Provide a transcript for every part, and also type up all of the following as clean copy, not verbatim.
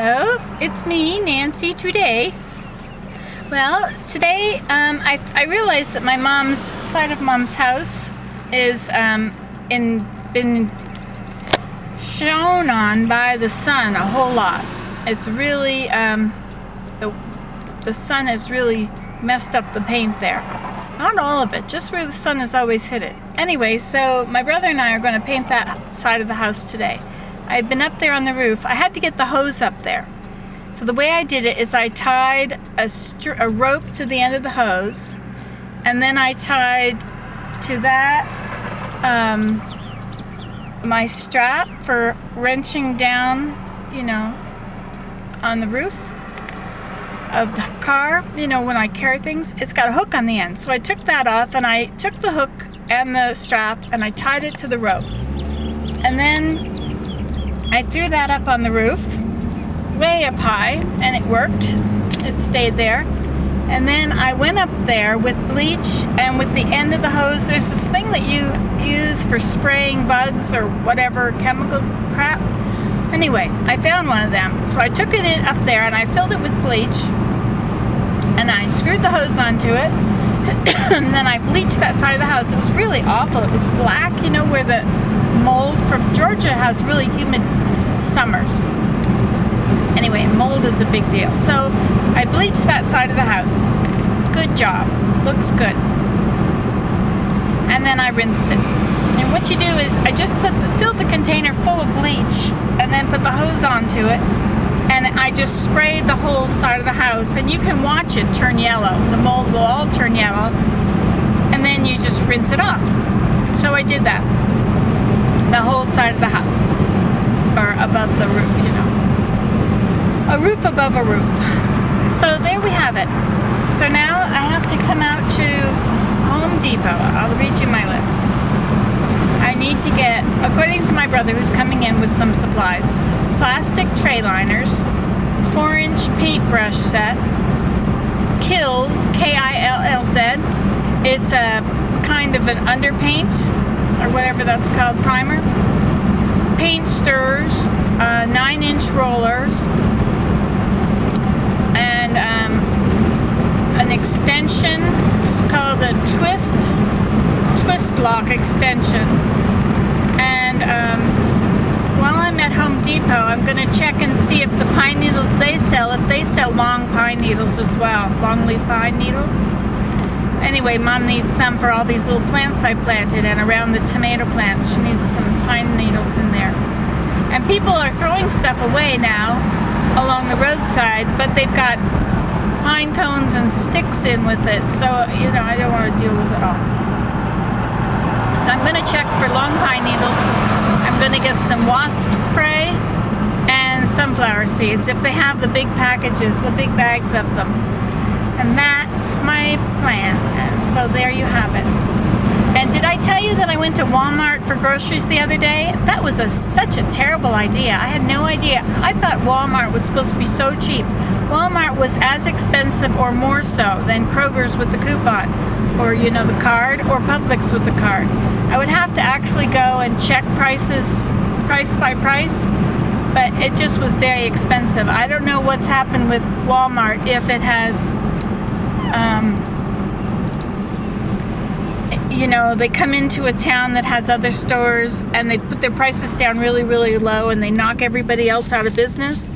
Hello, it's me, Nancy, today. Well, today I realized that my mom's side of mom's house is been shone on by the sun a whole lot. It's really the sun has really messed up the paint there. Not all of it, just where the sun has always hit it. Anyway, so my brother and I are going to paint that side of the house today. I've been up there on the roof. I had to get the hose up there. So the way I did it is I tied a rope to the end of the hose, and then I tied to that my strap for wrenching down, on the roof of the car, when I carry things. It's got a hook on the end. So I took that off, and I took the hook and the strap, and I tied it to the rope. And then I threw that up on the roof, way up high, and it worked. It stayed there. And then I went up there with bleach, and with the end of the hose, there's this thing that you use for spraying bugs or whatever, chemical crap. Anyway, I found one of them. So I took it up there, and I filled it with bleach, and I screwed the hose onto it, and then I bleached that side of the house. It was really awful. It was black, where the mold from Georgia has really humid summers. Anyway, mold is a big deal. So I bleached that side of the house. Good job. Looks good. And then I rinsed it. And what you do is I just filled the container full of bleach and then put the hose onto it. And I just sprayed the whole side of the house. And you can watch it turn yellow. The mold will all turn yellow. And then you just rinse it off. So I did that. The whole side of the house. Or above the roof, A roof above a roof. So there we have it. So now I have to come out to Home Depot. I'll read you my list. I need to get, according to my brother who's coming in with some supplies, plastic tray liners, 4-inch paintbrush set, Kills, K-I-L-L-Z. It's a kind of an underpaint, or whatever that's called, primer. Paint stirrers, 9-inch rollers, and an extension. It's called a twist lock extension. And while I'm at Home Depot, I'm going to check and see if the pine needles they sell long pine needles as well, long leaf pine needles. Anyway, Mom needs some for all these little plants I planted, and around the tomato plants she needs some pine needles in there. And people are throwing stuff away now along the roadside, but they've got pine cones and sticks in with it, so I don't want to deal with it all. So I'm going to check for long pine needles. I'm going to get some wasp spray and sunflower seeds if they have the big packages, the big bags of them. And that's my plan. And so there you have it. And did I tell you that I went to Walmart for groceries the other day? That was such a terrible idea. I had no idea. I thought Walmart was supposed to be so cheap. Walmart was as expensive or more so than Kroger's with the coupon, or the card, or Publix with the card. I would have to actually go and check prices, price by price, but it just was very expensive. I don't know what's happened with Walmart, if it has they come into a town that has other stores and they put their prices down really, really low, and they knock everybody else out of business.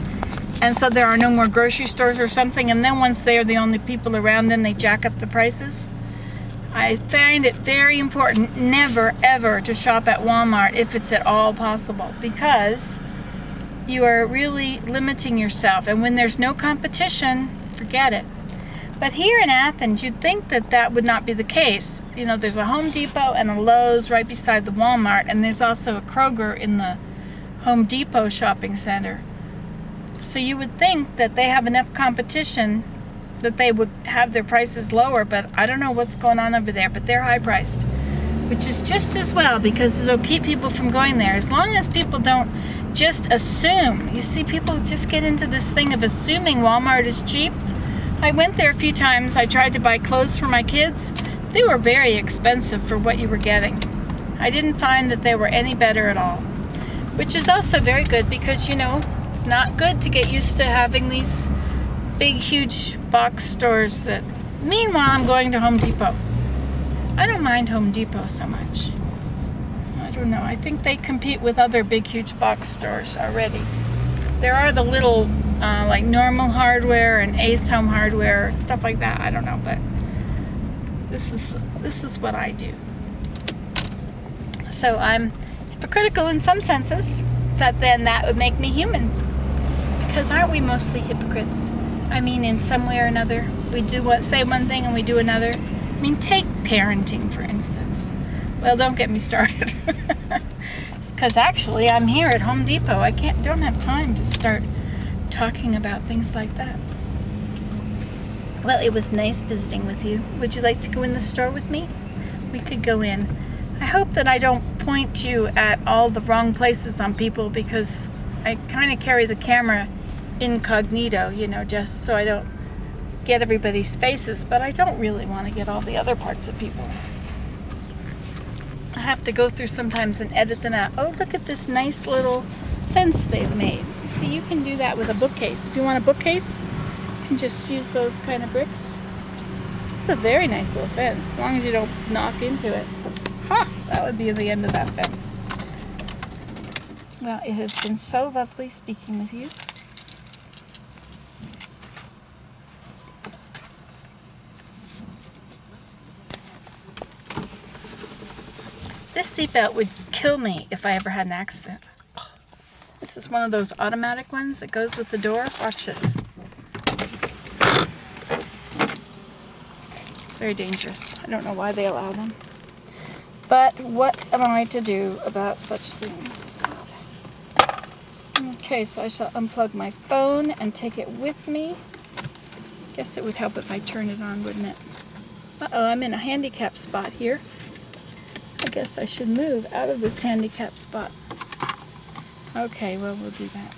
And so there are no more grocery stores or something. And then once they're the only people around, then they jack up the prices. I find it very important never, ever to shop at Walmart if it's at all possible, because you are really limiting yourself. And when there's no competition, forget it. But here in Athens, you'd think that would not be the case. There's a Home Depot and a Lowe's right beside the Walmart, and there's also a Kroger in the Home Depot shopping center. So you would think that they have enough competition that they would have their prices lower, but I don't know what's going on over there, but they're high priced, which is just as well, because it'll keep people from going there. As long as people don't just assume. You see, people just get into this thing of assuming Walmart is cheap. I went there a few times. I tried to buy clothes for my kids. They were very expensive for what you were getting. I didn't find that they were any better at all, which is also very good because, It's not good to get used to having these big, huge box stores that... Meanwhile, I'm going to Home Depot. I don't mind Home Depot so much. I don't know. I think they compete with other big, huge box stores already. There are the little, like Normal Hardware and Ace Home Hardware, stuff like that. I don't know, but this is what I do. So I'm hypocritical in some senses, but then that would make me human. Because aren't we mostly hypocrites? I mean, in some way or another, we say one thing and we do another. I mean, take parenting, for instance. Well, don't get me started. Because actually, I'm here at Home Depot. I don't have time to start talking about things like that. Well, it was nice visiting with you. Would you like to go in the store with me? We could go in. I hope that I don't point you at all the wrong places on people, because I kind of carry the camera incognito, just so I don't get everybody's faces, but I don't really want to get all the other parts of people. I have to go through sometimes and edit them out. Oh, look at this nice little fence they've made. See, you can do that with a bookcase. If you want a bookcase, you can just use those kind of bricks. It's a very nice little fence, as long as you don't knock into it. That would be the end of that fence. Well, it has been so lovely speaking with you. This seatbelt would kill me if I ever had an accident. This is one of those automatic ones that goes with the door. Watch this. It's very dangerous. I don't know why they allow them. But what am I to do about such things as that? Okay, so I shall unplug my phone and take it with me. Guess it would help if I turn it on, wouldn't it? Uh-oh, I'm in a handicap spot here. I guess I should move out of this handicap spot. Okay, well, we'll do that.